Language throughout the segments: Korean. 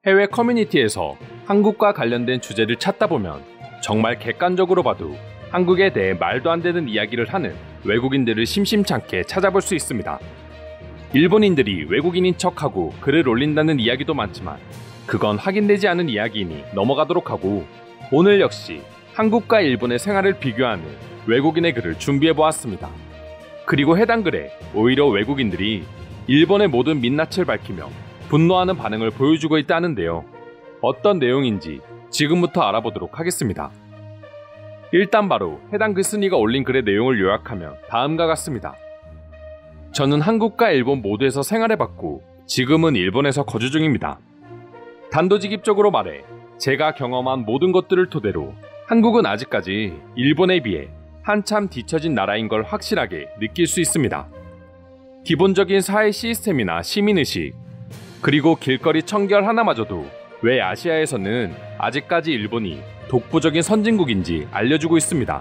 해외 커뮤니티에서 한국과 관련된 주제를 찾다 보면 정말 객관적으로 봐도 한국에 대해 말도 안 되는 이야기를 하는 외국인들을 심심찮게 찾아볼 수 있습니다. 일본인들이 외국인인 척하고 글을 올린다는 이야기도 많지만 그건 확인되지 않은 이야기이니 넘어가도록 하고, 오늘 역시 한국과 일본의 생활을 비교하는 외국인의 글을 준비해보았습니다. 그리고 해당 글에 오히려 외국인들이 일본의 모든 민낯을 밝히며 분노하는 반응을 보여주고 있다는데요. 어떤 내용인지 지금부터 알아보도록 하겠습니다. 일단 바로 해당 글쓴이가 올린 글의 내용을 요약하면 다음과 같습니다. 저는 한국과 일본 모두에서 생활해봤고 지금은 일본에서 거주 중입니다. 단도직입적으로 말해 제가 경험한 모든 것들을 토대로 한국은 아직까지 일본에 비해 한참 뒤처진 나라인 걸 확실하게 느낄 수 있습니다. 기본적인 사회 시스템이나 시민의식, 그리고 길거리 청결 하나마저도 왜 아시아에서는 아직까지 일본이 독보적인 선진국인지 알려주고 있습니다.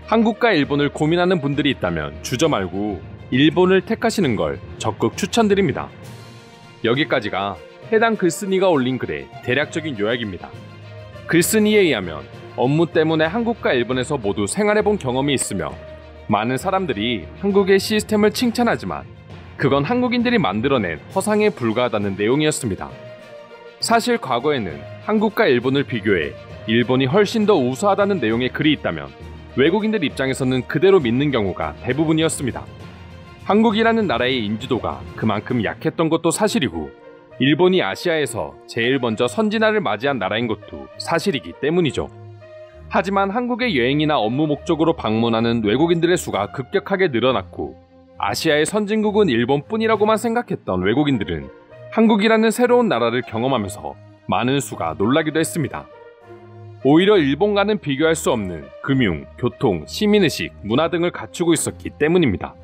한국과 일본을 고민하는 분들이 있다면 주저 말고 일본을 택하시는 걸 적극 추천드립니다. 여기까지가 해당 글쓴이가 올린 글의 대략적인 요약입니다. 글쓴이에 의하면 업무 때문에 한국과 일본에서 모두 생활해본 경험이 있으며 많은 사람들이 한국의 시스템을 칭찬하지만 그건 한국인들이 만들어낸 허상에 불과하다는 내용이었습니다. 사실 과거에는 한국과 일본을 비교해 일본이 훨씬 더 우수하다는 내용의 글이 있다면 외국인들 입장에서는 그대로 믿는 경우가 대부분이었습니다. 한국이라는 나라의 인지도가 그만큼 약했던 것도 사실이고 일본이 아시아에서 제일 먼저 선진화를 맞이한 나라인 것도 사실이기 때문이죠. 하지만 한국의 여행이나 업무 목적으로 방문하는 외국인들의 수가 급격하게 늘어났고 아시아의 선진국은 일본뿐이라고만 생각했던 외국인들은 한국이라는 새로운 나라를 경험하면서 많은 수가 놀라기도 했습니다. 오히려 일본과는 비교할 수 없는 금융, 교통, 시민의식, 문화 등을 갖추고 있었기 때문입니다.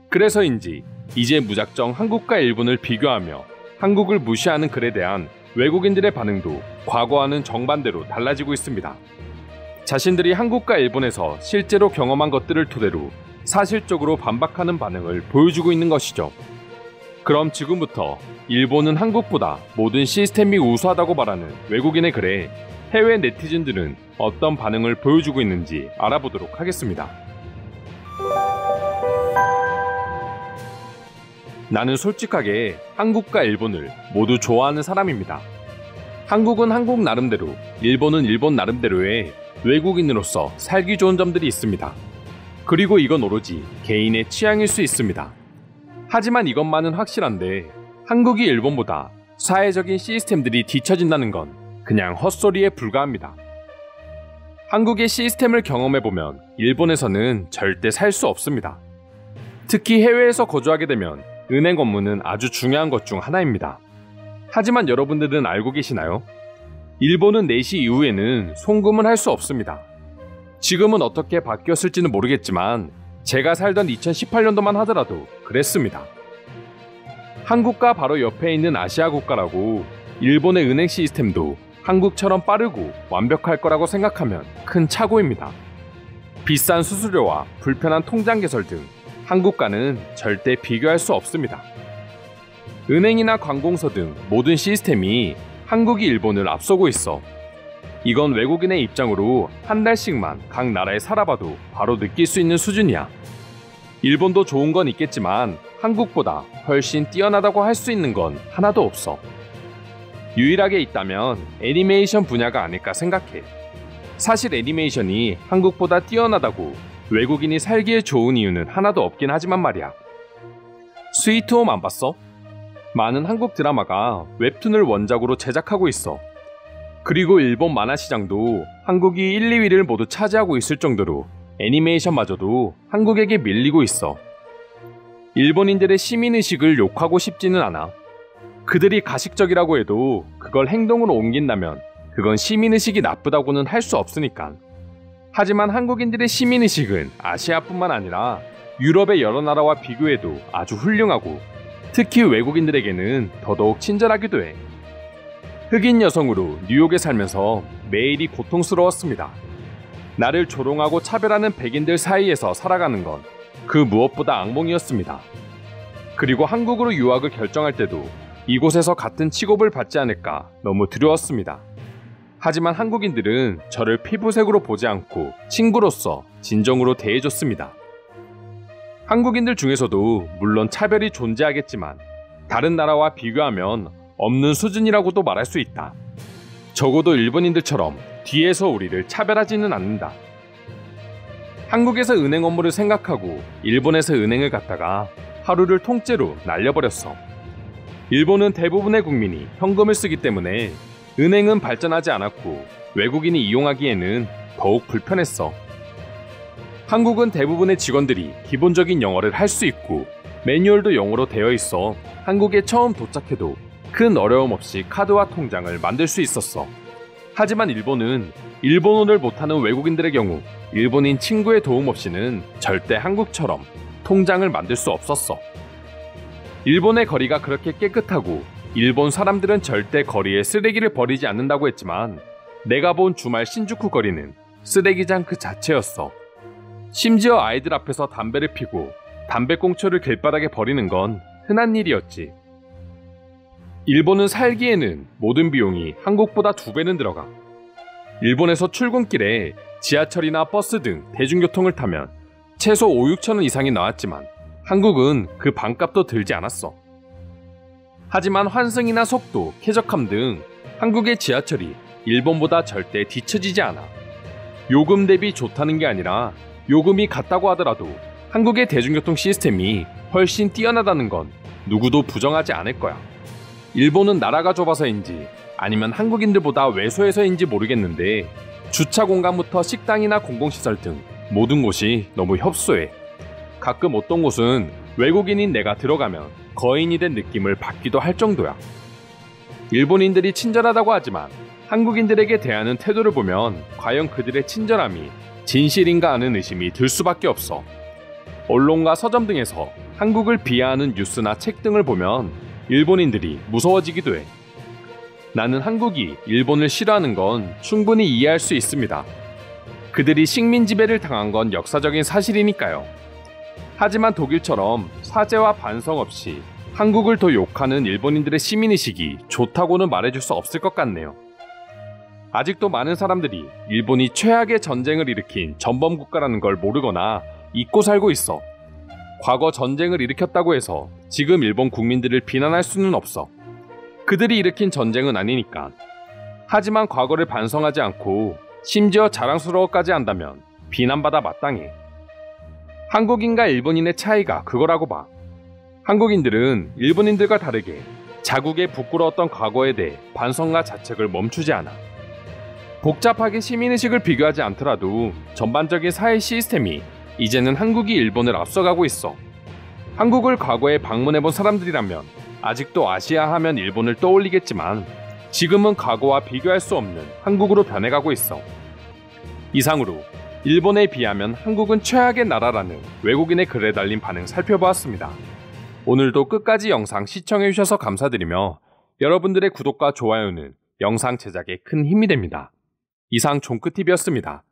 그래서인지 이제 무작정 한국과 일본을 비교하며 한국을 무시하는 글에 대한 외국인들의 반응도 과거와는 정반대로 달라지고 있습니다. 자신들이 한국과 일본에서 실제로 경험한 것들을 토대로 사실적으로 반박하는 반응을 보여주고 있는 것이죠. 그럼 지금부터 일본은 한국보다 모든 시스템이 우수하다고 말하는 외국인의 글에 해외 네티즌들은 어떤 반응을 보여주고 있는지 알아보도록 하겠습니다. 나는 솔직하게 한국과 일본을 모두 좋아하는 사람입니다. 한국은 한국 나름대로, 일본은 일본 나름대로의 외국인으로서 살기 좋은 점들이 있습니다. 그리고 이건 오로지 개인의 취향일 수 있습니다. 하지만 이것만은 확실한데 한국이 일본보다 사회적인 시스템들이 뒤처진다는 건 그냥 헛소리에 불과합니다. 한국의 시스템을 경험해보면 일본에서는 절대 살 수 없습니다. 특히 해외에서 거주하게 되면 은행 업무는 아주 중요한 것 중 하나입니다. 하지만 여러분들은 알고 계시나요? 일본은 4시 이후에는 송금을 할 수 없습니다. 지금은 어떻게 바뀌었을지는 모르겠지만 제가 살던 2018년도만 하더라도 그랬습니다. 한국과 바로 옆에 있는 아시아 국가라고 일본의 은행 시스템도 한국처럼 빠르고 완벽할 거라고 생각하면 큰 착오입니다. 비싼 수수료와 불편한 통장 개설 등 한국과는 절대 비교할 수 없습니다. 은행이나 관공서 등 모든 시스템이 한국이 일본을 앞서고 있어. 이건 외국인의 입장으로 한 달씩만 각 나라에 살아봐도 바로 느낄 수 있는 수준이야. 일본도 좋은 건 있겠지만 한국보다 훨씬 뛰어나다고 할 수 있는 건 하나도 없어. 유일하게 있다면 애니메이션 분야가 아닐까 생각해. 사실 애니메이션이 한국보다 뛰어나다고 외국인이 살기에 좋은 이유는 하나도 없긴 하지만 말이야. 스위트홈 안 봤어? 많은 한국 드라마가 웹툰을 원작으로 제작하고 있어. 그리고 일본 만화 시장도 한국이 1, 2위를 모두 차지하고 있을 정도로 애니메이션마저도 한국에게 밀리고 있어. 일본인들의 시민의식을 욕하고 싶지는 않아. 그들이 가식적이라고 해도 그걸 행동으로 옮긴다면 그건 시민의식이 나쁘다고는 할 수 없으니까. 하지만 한국인들의 시민의식은 아시아뿐만 아니라 유럽의 여러 나라와 비교해도 아주 훌륭하고 특히 외국인들에게는 더더욱 친절하기도 해. 흑인 여성으로 뉴욕에 살면서 매일이 고통스러웠습니다. 나를 조롱하고 차별하는 백인들 사이에서 살아가는 건 그 무엇보다 악몽이었습니다. 그리고 한국으로 유학을 결정할 때도 이곳에서 같은 취급을 받지 않을까 너무 두려웠습니다. 하지만 한국인들은 저를 피부색으로 보지 않고 친구로서 진정으로 대해줬습니다. 한국인들 중에서도 물론 차별이 존재하겠지만 다른 나라와 비교하면 없는 수준이라고도 말할 수 있다. 적어도 일본인들처럼 뒤에서 우리를 차별하지는 않는다. 한국에서 은행 업무를 생각하고 일본에서 은행을 갔다가 하루를 통째로 날려버렸어. 일본은 대부분의 국민이 현금을 쓰기 때문에 은행은 발전하지 않았고 외국인이 이용하기에는 더욱 불편했어. 한국은 대부분의 직원들이 기본적인 영어를 할 수 있고 매뉴얼도 영어로 되어 있어 한국에 처음 도착해도 큰 어려움 없이 카드와 통장을 만들 수 있었어. 하지만 일본은 일본어를 못하는 외국인들의 경우 일본인 친구의 도움 없이는 절대 한국처럼 통장을 만들 수 없었어. 일본의 거리가 그렇게 깨끗하고 일본 사람들은 절대 거리에 쓰레기를 버리지 않는다고 했지만 내가 본 주말 신주쿠 거리는 쓰레기장 그 자체였어. 심지어 아이들 앞에서 담배를 피고 담배꽁초를 길바닥에 버리는 건 흔한 일이었지. 일본은 살기에는 모든 비용이 한국보다 2배는 들어가. 일본에서 출근길에 지하철이나 버스 등 대중교통을 타면 최소 5-6천원 이상이 나왔지만 한국은 그 반값도 들지 않았어. 하지만 환승이나 속도, 쾌적함 등 한국의 지하철이 일본보다 절대 뒤처지지 않아. 요금 대비 좋다는 게 아니라 요금이 같다고 하더라도 한국의 대중교통 시스템이 훨씬 뛰어나다는 건 누구도 부정하지 않을 거야. 일본은 나라가 좁아서인지 아니면 한국인들보다 왜소해서인지 모르겠는데 주차 공간부터 식당이나 공공시설 등 모든 곳이 너무 협소해. 가끔 어떤 곳은 외국인인 내가 들어가면 거인이 된 느낌을 받기도 할 정도야. 일본인들이 친절하다고 하지만 한국인들에게 대하는 태도를 보면 과연 그들의 친절함이 진실인가 하는 의심이 들 수밖에 없어. 언론과 서점 등에서 한국을 비하하는 뉴스나 책 등을 보면 일본인들이 무서워지기도 해. 나는 한국이 일본을 싫어하는 건 충분히 이해할 수 있습니다. 그들이 식민 지배를 당한 건 역사적인 사실이니까요. 하지만 독일처럼 사죄와 반성 없이 한국을 더 욕하는 일본인들의 시민의식이 좋다고는 말해줄 수 없을 것 같네요. 아직도 많은 사람들이 일본이 최악의 전쟁을 일으킨 전범국가라는 걸 모르거나 잊고 살고 있어. 과거 전쟁을 일으켰다고 해서 지금 일본 국민들을 비난할 수는 없어. 그들이 일으킨 전쟁은 아니니까. 하지만 과거를 반성하지 않고 심지어 자랑스러워까지 한다면 비난받아 마땅해. 한국인과 일본인의 차이가 그거라고 봐. 한국인들은 일본인들과 다르게 자국의 부끄러웠던 과거에 대해 반성과 자책을 멈추지 않아. 복잡하게 시민의식을 비교하지 않더라도 전반적인 사회 시스템이 이제는 한국이 일본을 앞서가고 있어. 한국을 과거에 방문해본 사람들이라면 아직도 아시아 하면 일본을 떠올리겠지만 지금은 과거와 비교할 수 없는 한국으로 변해가고 있어. 이상으로 일본에 비하면 한국은 최악의 나라라는 외국인의 글에 달린 반응 살펴보았습니다. 오늘도 끝까지 영상 시청해주셔서 감사드리며 여러분들의 구독과 좋아요는 영상 제작에 큰 힘이 됩니다. 이상 종크TV였습니다.